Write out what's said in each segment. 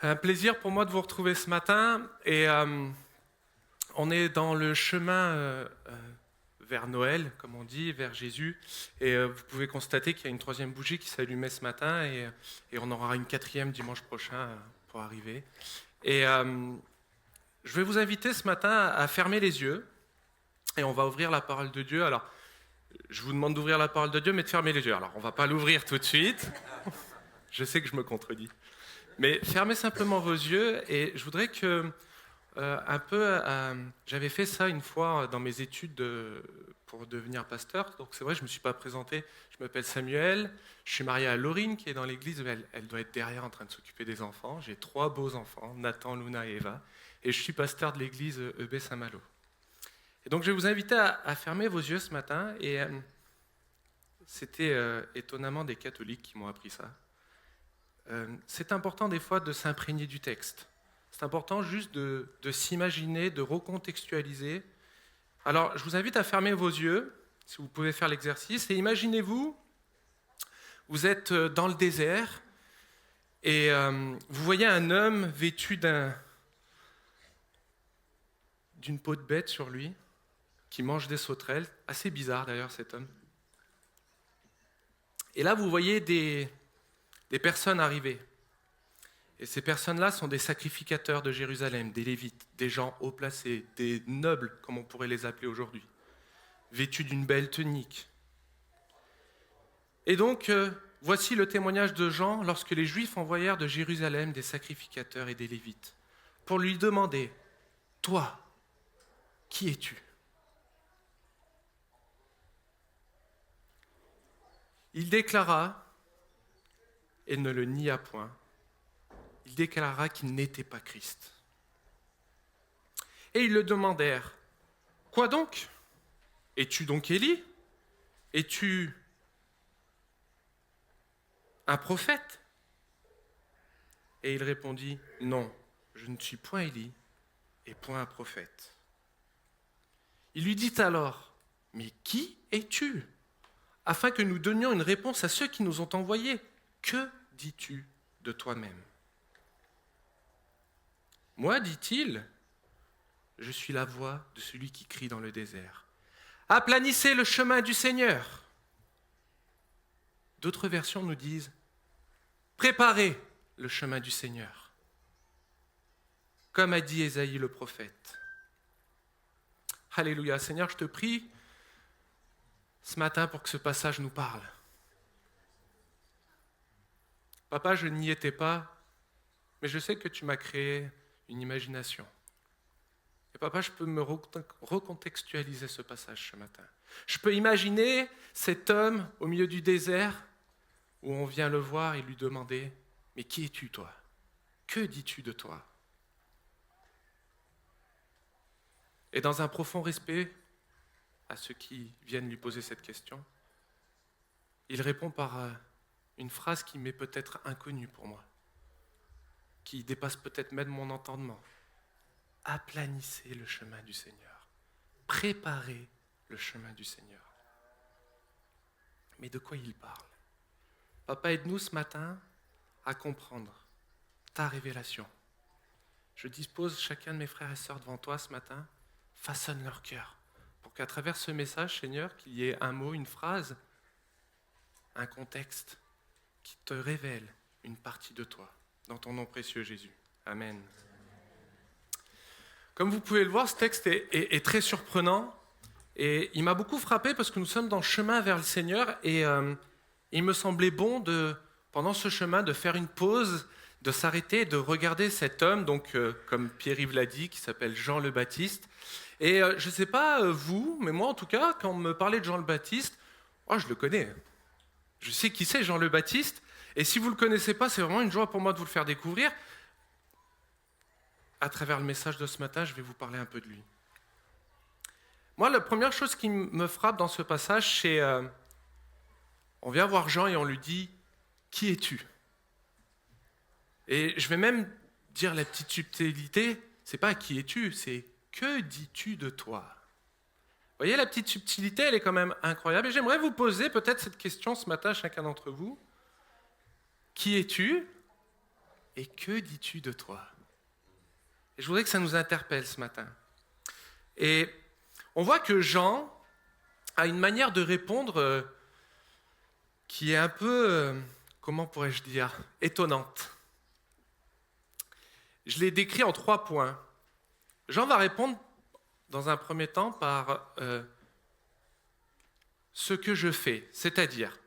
Un plaisir pour moi de vous retrouver ce matin et on est dans le chemin vers Noël, comme on dit, vers Jésus. Et vous pouvez constater qu'il y a une troisième bougie qui s'allumait ce matin et on aura une quatrième dimanche prochain pour arriver. Et je vais vous inviter ce matin à fermer les yeux et on va ouvrir la parole de Dieu. Alors, je vous demande d'ouvrir la parole de Dieu, mais de fermer les yeux. Alors, on ne va pas l'ouvrir tout de suite. Je sais que je me contredis. Mais fermez simplement vos yeux et je voudrais que, j'avais fait ça une fois dans mes études pour devenir pasteur. Donc c'est vrai, je ne me suis pas présenté. Je m'appelle Samuel, je suis marié à Laurine qui est dans l'église. Elle doit être derrière en train de s'occuper des enfants. J'ai 3 beaux enfants, Nathan, Luna et Eva. Et je suis pasteur de l'église EB Saint-Malo. Et donc je vais vous inviter à fermer vos yeux ce matin. Et c'était étonnamment des catholiques qui m'ont appris ça. C'est important des fois de s'imprégner du texte. C'est important juste de s'imaginer, de recontextualiser. Alors, je vous invite à fermer vos yeux, si vous pouvez faire l'exercice, et imaginez-vous, vous êtes dans le désert, et vous voyez un homme vêtu d'une peau de bête sur lui, qui mange des sauterelles, assez bizarre d'ailleurs cet homme. Et là, vous voyez des personnes arriver. Et ces personnes-là sont des sacrificateurs de Jérusalem, des Lévites, des gens haut placés, des nobles, comme on pourrait les appeler aujourd'hui, vêtus d'une belle tunique. Et donc, voici le témoignage de Jean lorsque les Juifs envoyèrent de Jérusalem des sacrificateurs et des Lévites pour lui demander « Toi, qui es-tu » Il déclara, et ne le nia point, il déclara qu'il n'était pas Christ. Et ils le demandèrent, « Quoi donc ? Es-tu donc Élie ? Es-tu un prophète ?» Et il répondit, « Non, je ne suis point Élie et point un prophète. » Il lui dit alors, « Mais qui es-tu ? Afin que nous donnions une réponse à ceux qui nous ont envoyés. Que dis-tu de toi-même ? » Moi, dit-il, je suis la voix de celui qui crie dans le désert. Aplanissez le chemin du Seigneur. D'autres versions nous disent, préparez le chemin du Seigneur. Comme a dit Ésaïe le prophète. Alléluia, Seigneur, je te prie ce matin pour que ce passage nous parle. Papa, je n'y étais pas, mais je sais que tu m'as créé une imagination. Et papa, je peux me recontextualiser ce passage ce matin. Je peux imaginer cet homme au milieu du désert où on vient le voir et lui demander « Mais qui es-tu toi ? Que dis-tu de toi ?» Et dans un profond respect à ceux qui viennent lui poser cette question, il répond par une phrase qui m'est peut-être inconnue pour moi, qui dépasse peut-être même mon entendement. Aplanissez le chemin du Seigneur. Préparez le chemin du Seigneur. Mais de quoi il parle ? Papa, aide-nous ce matin à comprendre ta révélation. Je dispose chacun de mes frères et sœurs devant toi ce matin, façonne leur cœur, pour qu'à travers ce message, Seigneur, qu'il y ait un mot, une phrase, un contexte qui te révèle une partie de toi. Dans ton nom précieux, Jésus. Amen. Comme vous pouvez le voir, ce texte est très surprenant et il m'a beaucoup frappé parce que nous sommes dans le chemin vers le Seigneur et il me semblait bon, pendant ce chemin, de faire une pause, de s'arrêter et de regarder cet homme, donc comme Pierre-Yves l'a dit, qui s'appelle Jean le Baptiste. Et je ne sais pas vous, mais moi en tout cas, quand on me parlait de Jean le Baptiste, je le connais. Je sais qui c'est Jean le Baptiste. Et si vous ne le connaissez pas, c'est vraiment une joie pour moi de vous le faire découvrir. À travers le message de ce matin, je vais vous parler un peu de lui. Moi, la première chose qui me frappe dans ce passage, c'est on vient voir Jean et on lui dit « Qui es-tu » Et je vais même dire la petite subtilité, c'est pas « Qui es-tu » c'est « Que dis-tu de toi » Vous voyez, la petite subtilité, elle est quand même incroyable. Et j'aimerais vous poser peut-être cette question ce matin, chacun d'entre vous. Qui es-tu ? et que dis-tu de toi ? Et je voudrais que ça nous interpelle ce matin. Et on voit que Jean a une manière de répondre qui est un peu, comment pourrais-je dire, étonnante. Je l'ai décrit en 3 points. Jean va répondre dans un premier temps par ce que je fais, c'est-à-dire,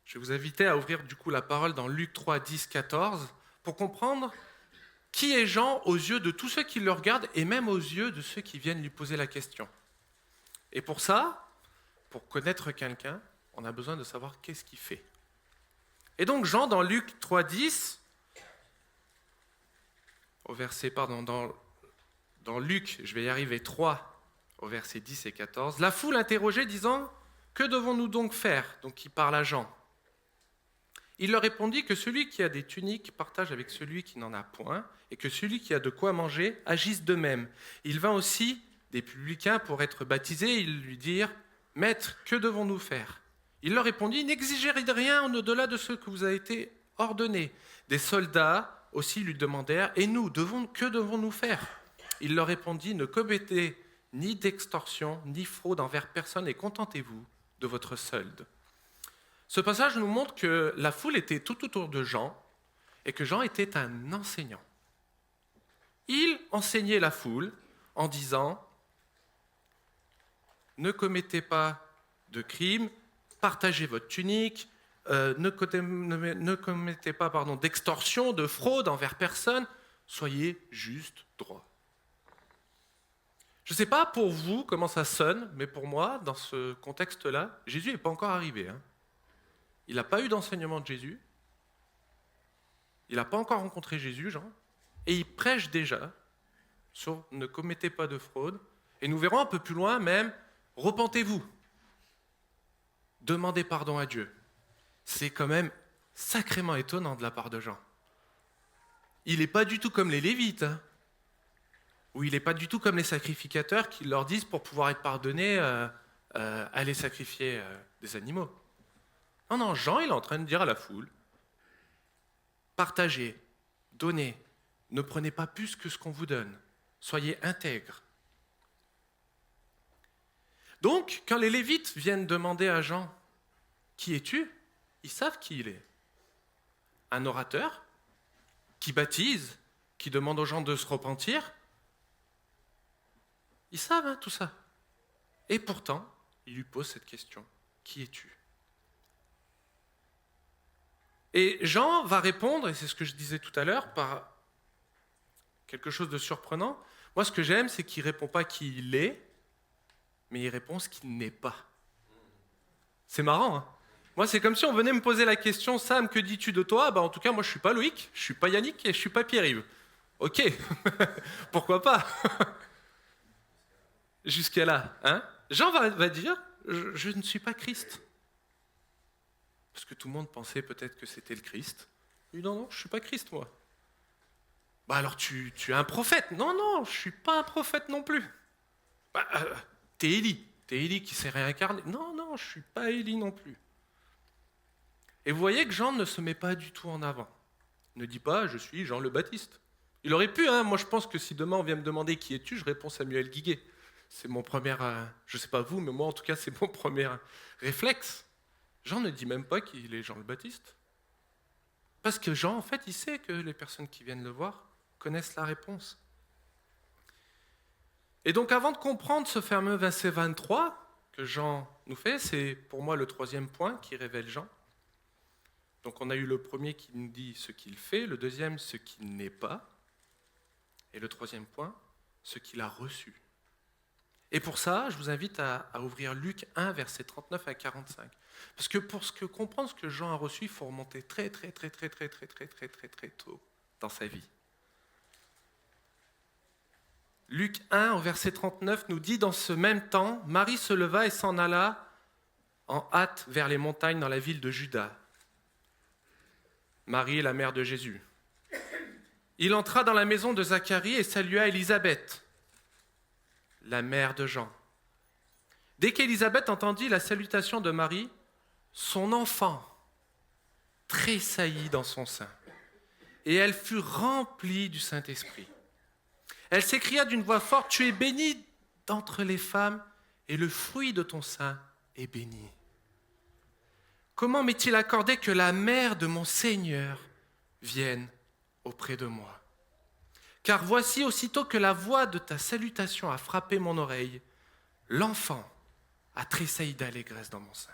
je vais vous inviter à ouvrir du coup la parole dans Luc 3, 10, 14, pour comprendre qui est Jean aux yeux de tous ceux qui le regardent et même aux yeux de ceux qui viennent lui poser la question. Et pour ça, pour connaître quelqu'un, on a besoin de savoir qu'est-ce qu'il fait. Et donc Jean, dans Luc 3, 10, dans Luc, je vais y arriver, 3, au verset 10 et 14, la foule interrogeait disant « Que devons-nous donc faire ?» Donc il parle à Jean. Il leur répondit que celui qui a des tuniques partage avec celui qui n'en a point, et que celui qui a de quoi manger agisse de même. Il vint aussi des publicains pour être baptisés, et ils lui dirent « Maître, que devons-nous faire ?» Il leur répondit « N'exigez rien au-delà de ce que vous a été ordonné. » Des soldats aussi lui demandèrent « Et nous, que devons-nous faire ?» Il leur répondit « Ne commettez ni d'extorsion, ni fraude envers personne, et contentez-vous de votre solde. » Ce passage nous montre que la foule était tout autour de Jean et que Jean était un enseignant. Il enseignait la foule en disant « Ne commettez pas de crime, partagez votre tunique, ne commettez pas d'extorsion, de fraude envers personne, soyez juste droit. » Je ne sais pas pour vous comment ça sonne, mais pour moi, dans ce contexte-là, Jésus n'est pas encore arrivé. Il n'a pas eu d'enseignement de Jésus. Il n'a pas encore rencontré Jésus, Jean. Et il prêche déjà sur « ne commettez pas de fraude ». Et nous verrons un peu plus loin même « repentez-vous ». Demandez pardon à Dieu. C'est quand même sacrément étonnant de la part de Jean. Il n'est pas du tout comme les Lévites, ou il n'est pas du tout comme les sacrificateurs qui leur disent pour pouvoir être pardonnés, allez sacrifier des animaux. Non, Jean, il est en train de dire à la foule, partagez, donnez, ne prenez pas plus que ce qu'on vous donne, soyez intègres. Donc, quand les Lévites viennent demander à Jean, qui es-tu ? Ils savent qui il est. Un orateur qui baptise, qui demande aux gens de se repentir. Ils savent tout ça. Et pourtant, ils lui posent cette question, qui es-tu ? Et Jean va répondre, et c'est ce que je disais tout à l'heure, par quelque chose de surprenant. Moi, ce que j'aime, c'est qu'il ne répond pas qui il est, mais il répond ce qu'il n'est pas. C'est marrant, Moi, c'est comme si on venait me poser la question, Sam, que dis-tu de toi ? En tout cas, moi, je ne suis pas Loïc, je ne suis pas Yannick et je ne suis pas Pierre-Yves. Ok, pourquoi pas ? Jusqu'à là, Jean va dire, je ne suis pas Christ. Parce que tout le monde pensait peut-être que c'était le Christ. Il dit non, je ne suis pas Christ, moi. Alors tu es un prophète. Non, je ne suis pas un prophète non plus. T'es Élie qui s'est réincarné. Non, je ne suis pas Élie non plus. Et vous voyez que Jean ne se met pas du tout en avant. Il ne dit pas, je suis Jean le Baptiste. Il aurait pu, moi je pense que si demain on vient me demander qui es-tu, je réponds Samuel Guiguet. C'est mon premier, je ne sais pas vous, mais moi en tout cas c'est mon premier réflexe. Jean ne dit même pas qu'il est Jean le Baptiste. Parce que Jean, en fait, il sait que les personnes qui viennent le voir connaissent la réponse. Et donc, avant de comprendre ce fameux verset 23 que Jean nous fait, c'est pour moi le 3e point qui révèle Jean. Donc, on a eu le premier qui nous dit ce qu'il fait, le deuxième, ce qu'il n'est pas, et le 3e point, ce qu'il a reçu. Et pour ça, je vous invite à ouvrir Luc 1, versets 39 à 45. Parce que pour comprendre ce que Jean a reçu, il faut remonter très tôt dans sa vie. Luc 1, au verset 39, nous dit « Dans ce même temps, Marie se leva et s'en alla en hâte vers les montagnes dans la ville de Juda. » Marie est la mère de Jésus. Il entra dans la maison de Zacharie et salua Élisabeth, la mère de Jean. Dès qu'Élisabeth entendit la salutation de Marie, son enfant tressaillit dans son sein. et elle fut remplie du Saint-Esprit. Elle s'écria d'une voix forte, « Tu es bénie d'entre les femmes, et le fruit de ton sein est béni. Comment m'est-il accordé que la mère de mon Seigneur vienne auprès de moi? Car voici, aussitôt que la voix de ta salutation a frappé mon oreille, l'enfant a tressailli d'allégresse dans mon sein.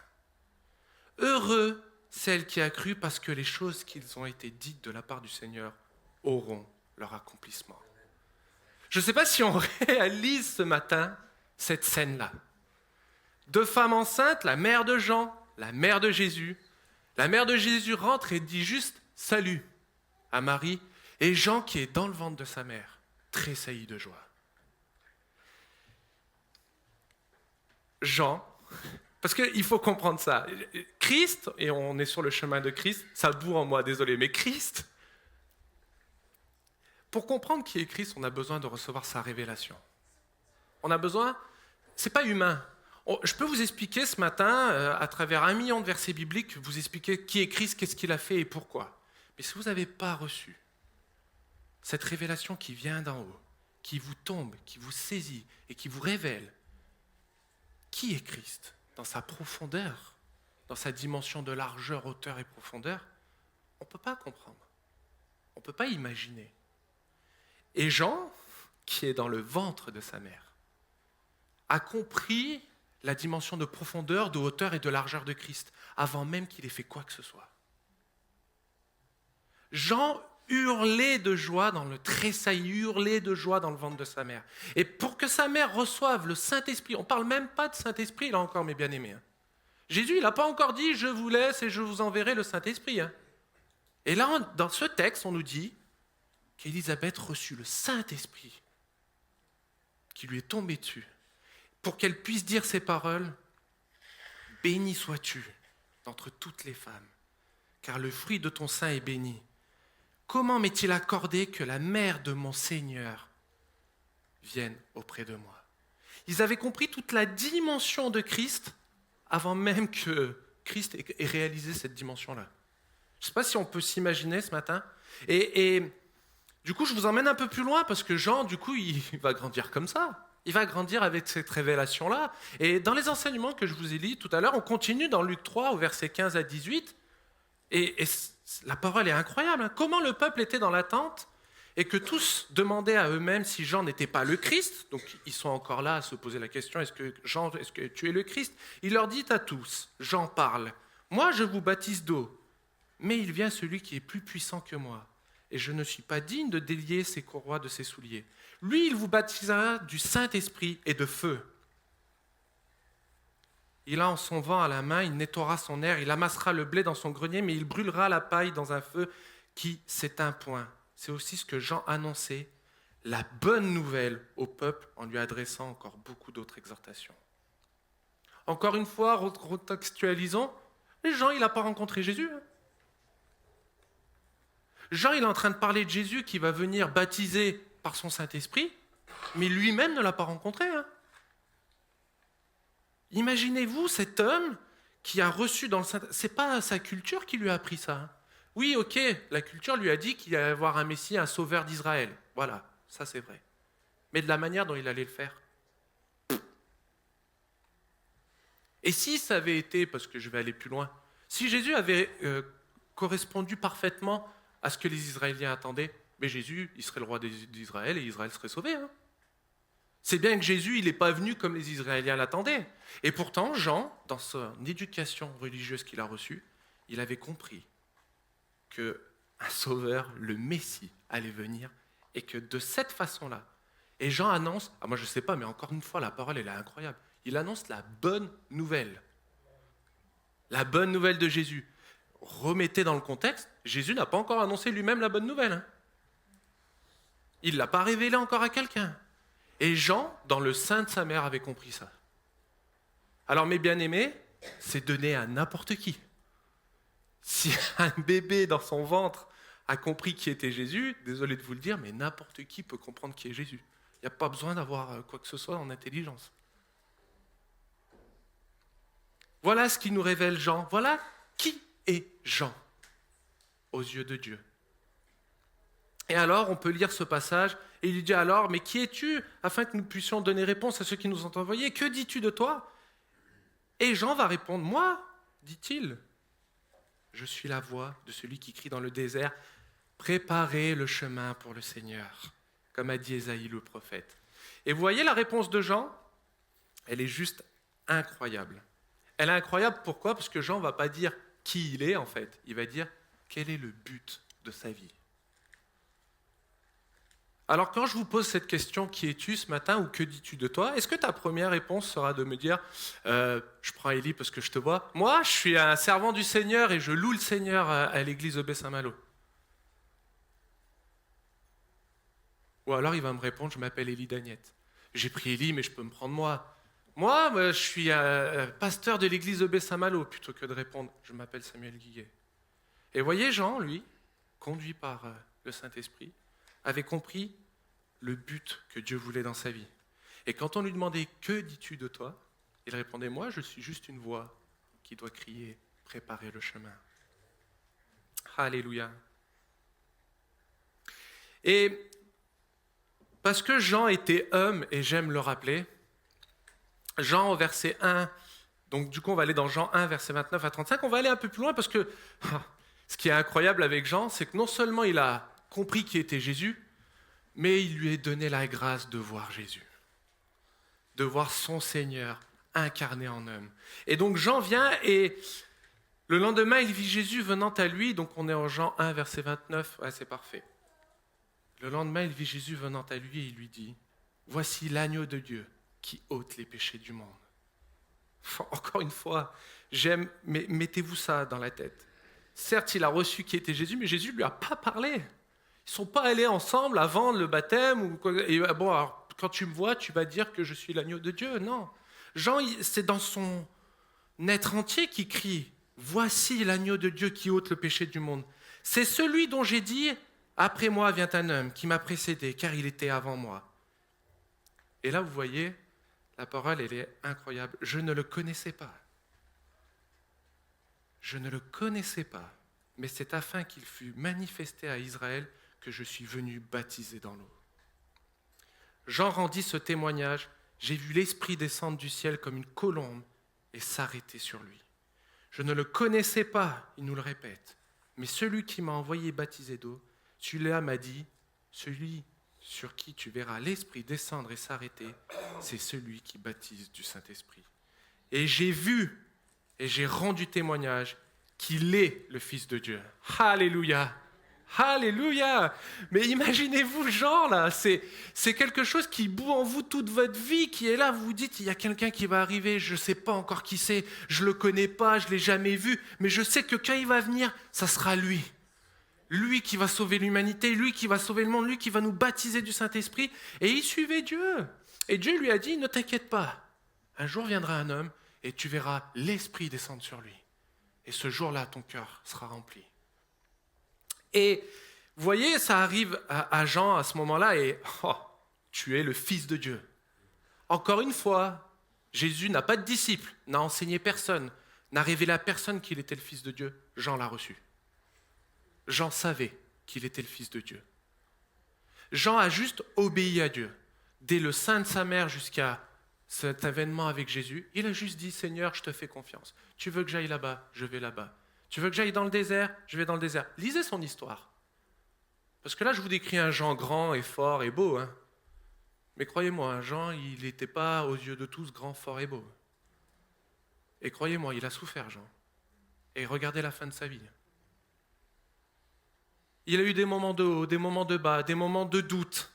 Heureux celle qui a cru, parce que les choses qui ont été dites de la part du Seigneur auront leur accomplissement. » Je ne sais pas si on réalise ce matin cette scène-là. Deux femmes enceintes, la mère de Jean, la mère de Jésus. La mère de Jésus rentre et dit juste « Salut » à Marie, et Jean, qui est dans le ventre de sa mère, tressaillit de joie. Jean, parce qu'il faut comprendre ça, Christ, et on est sur le chemin de Christ, ça bourre en moi, désolé, mais Christ, pour comprendre qui est Christ, on a besoin de recevoir sa révélation. On a besoin, c'est pas humain. Je peux vous expliquer ce matin, à travers 1 million de versets bibliques, vous expliquer qui est Christ, qu'est-ce qu'il a fait et pourquoi. Mais si vous n'avez pas reçu cette révélation qui vient d'en haut, qui vous tombe, qui vous saisit et qui vous révèle qui est Christ dans sa profondeur, dans sa dimension de largeur, hauteur et profondeur, on ne peut pas comprendre. On ne peut pas imaginer. Et Jean, qui est dans le ventre de sa mère, a compris la dimension de profondeur, de hauteur et de largeur de Christ, avant même qu'il ait fait quoi que ce soit. Jean hurlait de joie dans le tressaillit, hurlait de joie dans le ventre de sa mère. Et pour que sa mère reçoive le Saint-Esprit, on ne parle même pas de Saint-Esprit, là encore, mes bien-aimés. Jésus, il n'a pas encore dit « je vous laisse et je vous enverrai le Saint-Esprit ». Et là, dans ce texte, on nous dit qu'Élisabeth reçut le Saint-Esprit qui lui est tombé dessus pour qu'elle puisse dire ces paroles « Béni sois-tu d'entre toutes les femmes, car le fruit de ton sein est béni. Comment m'est-il accordé que la mère de mon Seigneur vienne auprès de moi ?» Ils avaient compris toute la dimension de Christ avant même que Christ ait réalisé cette dimension-là. Je ne sais pas si on peut s'imaginer ce matin. Et du coup, je vous emmène un peu plus loin parce que Jean, du coup, il va grandir comme ça. Il va grandir avec cette révélation-là. Et dans les enseignements que je vous ai lus tout à l'heure, on continue dans Luc 3, au verset 15 à 18. Et la parole est incroyable. Comment le peuple était dans l'attente et que tous demandaient à eux-mêmes si Jean n'était pas le Christ. Donc, ils sont encore là à se poser la question, est-ce que tu es le Christ? Il leur dit à tous, Jean parle, « Moi, je vous baptise d'eau, mais il vient celui qui est plus puissant que moi. Et je ne suis pas digne de délier ses courroies de ses souliers. Lui, il vous baptisera du Saint-Esprit et de feu. Il a en son vent à la main, il nettoiera son air, il amassera le blé dans son grenier, mais il brûlera la paille dans un feu qui s'éteint point. » C'est aussi ce que Jean annonçait, la bonne nouvelle au peuple en lui adressant encore beaucoup d'autres exhortations. Encore une fois, recontextualisons, Jean, il n'a pas rencontré Jésus. Jean, il est en train de parler de Jésus qui va venir baptiser par son Saint-Esprit, mais lui-même ne l'a pas rencontré. Imaginez-vous cet homme qui a reçu dans le Saint-Esprit. Ce n'est pas sa culture qui lui a appris ça. Oui, ok, la culture lui a dit qu'il allait y avoir un Messie, un sauveur d'Israël. Voilà, ça c'est vrai. Mais de la manière dont il allait le faire. Et si ça avait été, parce que je vais aller plus loin, si Jésus avait correspondu parfaitement à ce que les Israéliens attendaient, mais Jésus, il serait le roi d'Israël et Israël serait sauvé. C'est bien que Jésus, il n'est pas venu comme les Israéliens l'attendaient. Et pourtant, Jean, dans son éducation religieuse qu'il a reçue, il avait compris qu'un sauveur, le Messie, allait venir et que de cette façon-là, et Jean annonce, moi je ne sais pas, mais encore une fois, la parole elle est incroyable, il annonce la bonne nouvelle. La bonne nouvelle de Jésus. Remettez dans le contexte, Jésus n'a pas encore annoncé lui-même la bonne nouvelle. Il ne l'a pas révélé encore à quelqu'un. Et Jean, dans le sein de sa mère, avait compris ça. Alors mes bien-aimés, c'est donné à n'importe qui. Si un bébé dans son ventre a compris qui était Jésus, désolé de vous le dire, mais n'importe qui peut comprendre qui est Jésus. Il n'y a pas besoin d'avoir quoi que ce soit en intelligence. Voilà ce qui nous révèle Jean. Voilà qui est Jean aux yeux de Dieu. Et alors, on peut lire ce passage, et il lui dit alors, mais qui es-tu, afin que nous puissions donner réponse à ceux qui nous ont envoyés? Que dis-tu de toi? Et Jean va répondre, moi, dit-il, je suis la voix de celui qui crie dans le désert, préparez le chemin pour le Seigneur, comme a dit Ésaïe le prophète. Et vous voyez la réponse de Jean? Elle est juste incroyable. Elle est incroyable, pourquoi? Parce que Jean ne va pas dire qui il est, en fait. Il va dire quel est le but de sa vie. Alors, quand je vous pose cette question, qui es-tu ce matin, ou que dis-tu de toi? Est-ce que ta première réponse sera de me dire, je prends Élie parce que je te vois, moi, je suis un servant du Seigneur et je loue le Seigneur à l'église de Baie-Saint-Malo? Ou alors, il va me répondre, je m'appelle Élie Dagnette. J'ai pris Élie, mais je peux me prendre moi. Moi, je suis pasteur de l'église de Baie-Saint-Malo, plutôt que de répondre, je m'appelle Samuel Guiguet. Et voyez, Jean, lui, conduit par le Saint-Esprit, avait compris le but que Dieu voulait dans sa vie. Et quand on lui demandait « Que dis-tu de toi ?» il répondait « Moi, je suis juste une voix qui doit crier « Préparez le chemin ». Alléluia. Et parce que Jean était homme, et j'aime le rappeler, Jean au verset 1, donc du coup on va aller dans Jean 1, verset 29 à 35, on va aller un peu plus loin parce que ce qui est incroyable avec Jean, c'est que non seulement il a compris qui était Jésus, mais il lui est donné la grâce de voir Jésus, de voir son Seigneur incarné en homme. Et donc Jean vient et le lendemain, il vit Jésus venant à lui, donc on est en Jean 1, verset 29, ouais, c'est parfait. Le lendemain, il vit Jésus venant à lui et il lui dit, « Voici l'agneau de Dieu qui ôte les péchés du monde. » Encore une fois, j'aime, mais mettez-vous ça dans la tête. Certes, il a reçu qui était Jésus, mais Jésus ne lui a pas parlé. Ils ne sont pas allés ensemble avant le baptême. Ou quoi. Et bon, alors, quand tu me vois, tu vas dire que je suis l'agneau de Dieu. Non. Jean, c'est dans son être entier qu'il crie « Voici l'agneau de Dieu qui ôte le péché du monde. » C'est celui dont j'ai dit « Après moi vient un homme qui m'a précédé, car il était avant moi. » Et là, vous voyez, la parole, elle est incroyable. Je ne le connaissais pas. Je ne le connaissais pas, mais c'est afin qu'il fût manifesté à Israël que je suis venu baptiser dans l'eau. Jean rendit ce témoignage. J'ai vu l'Esprit descendre du ciel comme une colombe et s'arrêter sur lui. Je ne le connaissais pas, il nous le répète, mais celui qui m'a envoyé baptiser d'eau, celui-là m'a dit, celui sur qui tu verras l'Esprit descendre et s'arrêter, c'est celui qui baptise du Saint-Esprit. Et j'ai vu et j'ai rendu témoignage qu'il est le Fils de Dieu. Alléluia! Alléluia! Mais imaginez-vous Jean là, c'est quelque chose qui bout en vous toute votre vie, qui est là, vous vous dites, il y a quelqu'un qui va arriver, je ne sais pas encore qui c'est, je ne le connais pas, je ne l'ai jamais vu, mais je sais que quand il va venir, ça sera lui. Lui qui va sauver l'humanité, lui qui va sauver le monde, lui qui va nous baptiser du Saint-Esprit. Et il suivait Dieu. Et Dieu lui a dit, ne t'inquiète pas, un jour viendra un homme et tu verras l'Esprit descendre sur lui. Et ce jour-là, ton cœur sera rempli. Et vous voyez, ça arrive à Jean à ce moment-là et tu es le Fils de Dieu. Encore une fois, Jésus n'a pas de disciple, n'a enseigné personne, n'a révélé à personne qu'il était le Fils de Dieu. Jean l'a reçu. Jean savait qu'il était le Fils de Dieu. Jean a juste obéi à Dieu. Dès le sein de sa mère jusqu'à cet événement avec Jésus, il a juste dit, Seigneur, je te fais confiance. Tu veux que j'aille là-bas, je vais là-bas. Tu veux que j'aille dans le désert, je vais dans le désert. Lisez son histoire. Parce que là, je vous décris un Jean grand et fort et beau. Hein. Mais croyez-moi, un Jean, il n'était pas aux yeux de tous grand, fort et beau. Et croyez-moi, il a souffert, Jean. Et regardez la fin de sa vie. Il a eu des moments de haut, des moments de bas, des moments de doute.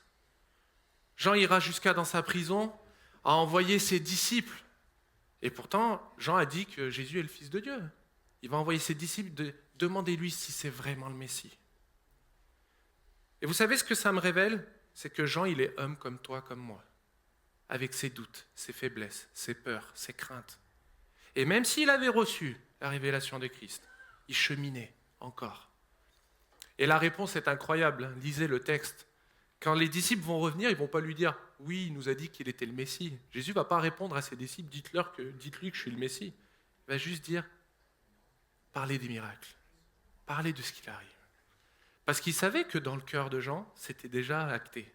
Jean ira jusqu'à dans sa prison à envoyer ses disciples. Et pourtant, Jean a dit que Jésus est le Fils de Dieu. Il va envoyer ses disciples de demander-lui si c'est vraiment le Messie. Et vous savez ce que ça me révèle? C'est que Jean, il est homme comme toi, comme moi, avec ses doutes, ses faiblesses, ses peurs, ses craintes. Et même s'il avait reçu la révélation de Christ, il cheminait encore. Et la réponse est incroyable. Lisez le texte. Quand les disciples vont revenir, ils ne vont pas lui dire « Oui, il nous a dit qu'il était le Messie ». Jésus ne va pas répondre à ses disciples « Dites-lui que je suis le Messie ». Il va juste dire « Parlez des miracles. Parlez de ce qu'il arrive. Parce qu'il savait que dans le cœur de Jean, c'était déjà acté,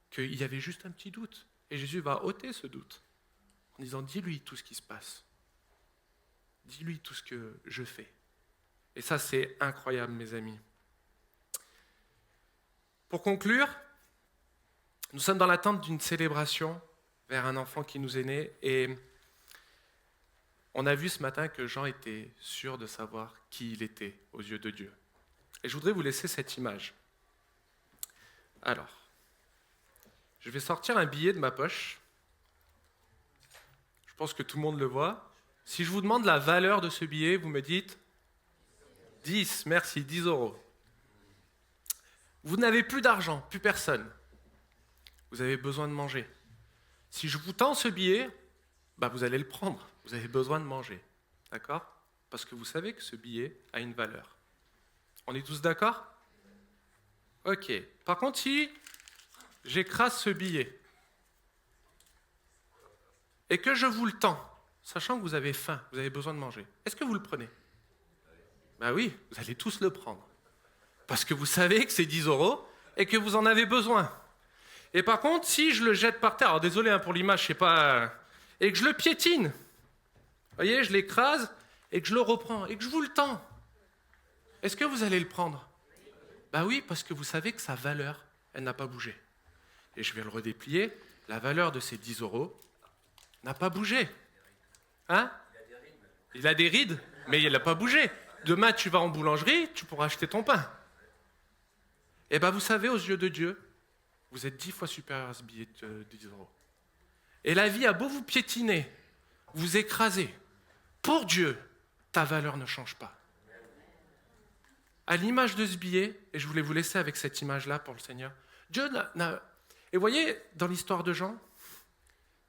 qu'il y avait juste un petit doute. Et Jésus va ôter ce doute en disant, dis-lui tout ce qui se passe. Dis-lui tout ce que je fais. Et ça, c'est incroyable, mes amis. Pour conclure, nous sommes dans l'attente d'une célébration vers un enfant qui nous est né. Et on a vu ce matin que Jean était sûr de savoir qui il était aux yeux de Dieu. Et je voudrais vous laisser cette image. Alors, je vais sortir un billet de ma poche. Je pense que tout le monde le voit. Si je vous demande la valeur de ce billet, vous me dites 10, merci, 10 euros. Vous n'avez plus d'argent, plus personne. Vous avez besoin de manger. Si je vous tends ce billet, vous allez le prendre. Vous avez besoin de manger. D'accord ? Parce que vous savez que ce billet a une valeur. On est tous d'accord ? Ok. Par contre, si j'écrase ce billet et que je vous le tends, sachant que vous avez faim, vous avez besoin de manger, est-ce que vous le prenez ? Oui, vous allez tous le prendre. Parce que vous savez que c'est 10 euros et que vous en avez besoin. Et par contre, si je le jette par terre, alors désolé pour l'image, je sais pas, et que je le piétine, vous voyez, je l'écrase et que je le reprends et que je vous le tends, est-ce que vous allez le prendre ? Oui, parce que vous savez que sa valeur, elle n'a pas bougé. Et je vais le redéplier, la valeur de ces 10 euros n'a pas bougé. Hein ? Il a des rides, mais il n'a pas bougé. Demain, tu vas en boulangerie, tu pourras acheter ton pain. Et vous savez, aux yeux de Dieu, vous êtes 10 fois supérieur à ce billet de 10 euros. Et la vie a beau vous piétiner, vous écraser. Pour Dieu, ta valeur ne change pas. À l'image de ce billet, et je voulais vous laisser avec cette image-là pour le Seigneur, Dieu n'a... Et vous voyez, dans l'histoire de Jean,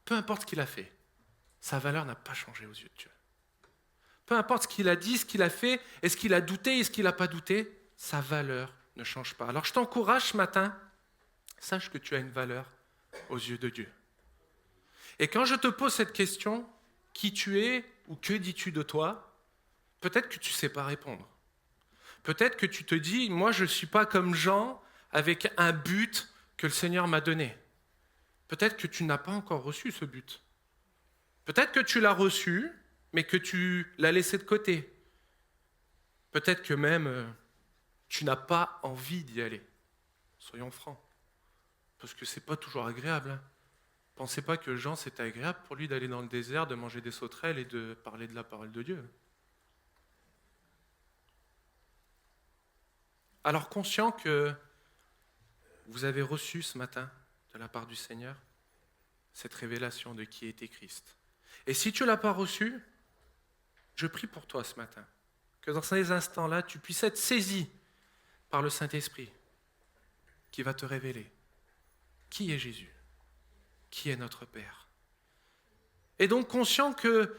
peu importe ce qu'il a fait, sa valeur n'a pas changé aux yeux de Dieu. Peu importe ce qu'il a dit, ce qu'il a fait, est-ce qu'il a douté, est-ce qu'il n'a pas douté, sa valeur ne change pas. Alors je t'encourage ce matin, sache que tu as une valeur aux yeux de Dieu. Et quand je te pose cette question, qui tu es ou que dis-tu de toi, peut-être que tu ne sais pas répondre. Peut-être que tu te dis, moi je ne suis pas comme Jean avec un but que le Seigneur m'a donné. Peut-être que tu n'as pas encore reçu ce but. Peut-être que tu l'as reçu, mais que tu l'as laissé de côté. Peut-être que même tu n'as pas envie d'y aller. Soyons francs. Parce que ce n'est pas toujours agréable. Hein. Pensez pas que Jean, c'était agréable pour lui d'aller dans le désert, de manger des sauterelles et de parler de la parole de Dieu. Alors, conscient que vous avez reçu ce matin, de la part du Seigneur, cette révélation de qui était Christ. Et si tu ne l'as pas reçu, je prie pour toi ce matin, que dans ces instants-là, tu puisses être saisi par le Saint-Esprit qui va te révéler qui est Jésus, qui est notre Père. Et donc, conscient que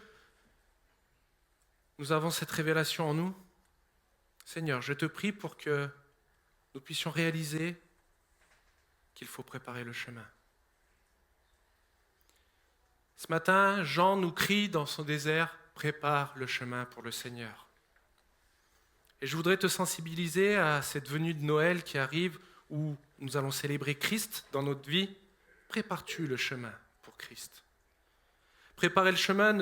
nous avons cette révélation en nous, Seigneur, je te prie pour que nous puissions réaliser qu'il faut préparer le chemin. Ce matin, Jean nous crie dans son désert, prépare le chemin pour le Seigneur. Et je voudrais te sensibiliser à cette venue de Noël qui arrive, où nous allons célébrer Christ dans notre vie. Prépares-tu le chemin pour Christ ? Préparer le chemin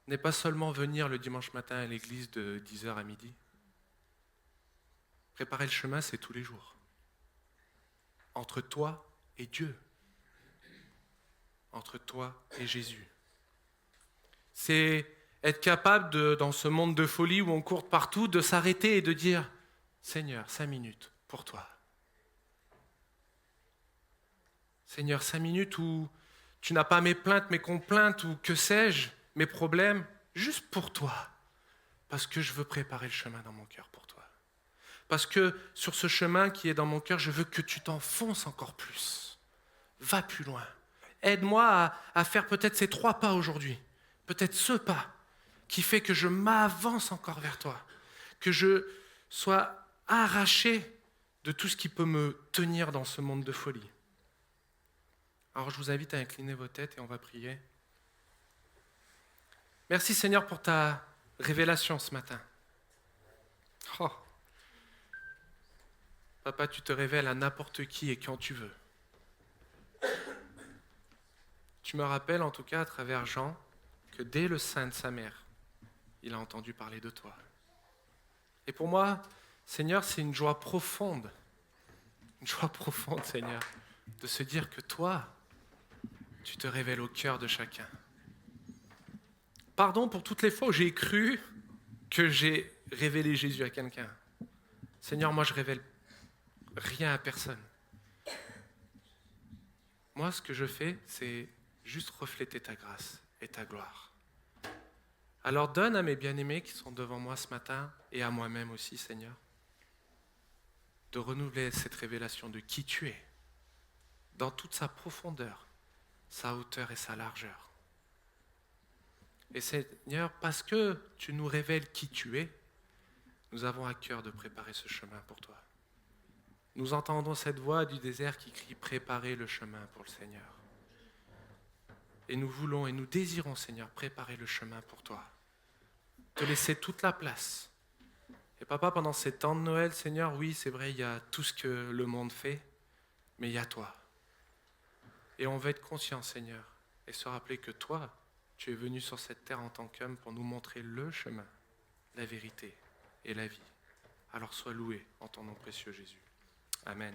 n'est pas seulement venir le dimanche matin à l'église de 10h à midi. Préparer le chemin, c'est tous les jours. Entre toi et Dieu. Entre toi et Jésus. C'est être capable, dans ce monde de folie où on court partout, de s'arrêter et de dire « Seigneur, 5 minutes pour toi. » Seigneur, 5 minutes où tu n'as pas mes plaintes, mes complaintes ou que sais-je, mes problèmes, juste pour toi. Parce que je veux préparer le chemin dans mon cœur pour toi. Parce que sur ce chemin qui est dans mon cœur, je veux que tu t'enfonces encore plus. Va plus loin. Aide-moi à faire peut-être ces 3 pas aujourd'hui. Peut-être ce pas qui fait que je m'avance encore vers toi. Que je sois arraché de tout ce qui peut me tenir dans ce monde de folie. Alors je vous invite à incliner vos têtes et on va prier. Merci Seigneur pour ta révélation ce matin. Oh, Papa, tu te révèles à n'importe qui et quand tu veux. Tu me rappelles en tout cas à travers Jean que dès le sein de sa mère, il a entendu parler de toi. Et pour moi, Seigneur, c'est une joie profonde, Seigneur, de se dire que toi, tu te révèles au cœur de chacun. Pardon pour toutes les fois où j'ai cru que j'ai révélé Jésus à quelqu'un. Seigneur, moi, je révèle rien à personne. Moi, ce que je fais, c'est juste refléter ta grâce et ta gloire. Alors donne à mes bien-aimés qui sont devant moi ce matin, et à moi-même aussi, Seigneur, de renouveler cette révélation de qui tu es, dans toute sa profondeur, sa hauteur et sa largeur. Et Seigneur, parce que tu nous révèles qui tu es, nous avons à cœur de préparer ce chemin pour toi. Nous entendons cette voix du désert qui crie « Préparez le chemin pour le Seigneur ». Et nous voulons et nous désirons, Seigneur, préparer le chemin pour toi. Te laisser toute la place. Et papa, pendant ces temps de Noël, Seigneur, oui, c'est vrai, il y a tout ce que le monde fait, mais il y a toi. Et on veut être conscient, Seigneur, et se rappeler que toi, tu es venu sur cette terre en tant qu'homme pour nous montrer le chemin, la vérité et la vie. Alors sois loué en ton nom précieux, Jésus. Amen.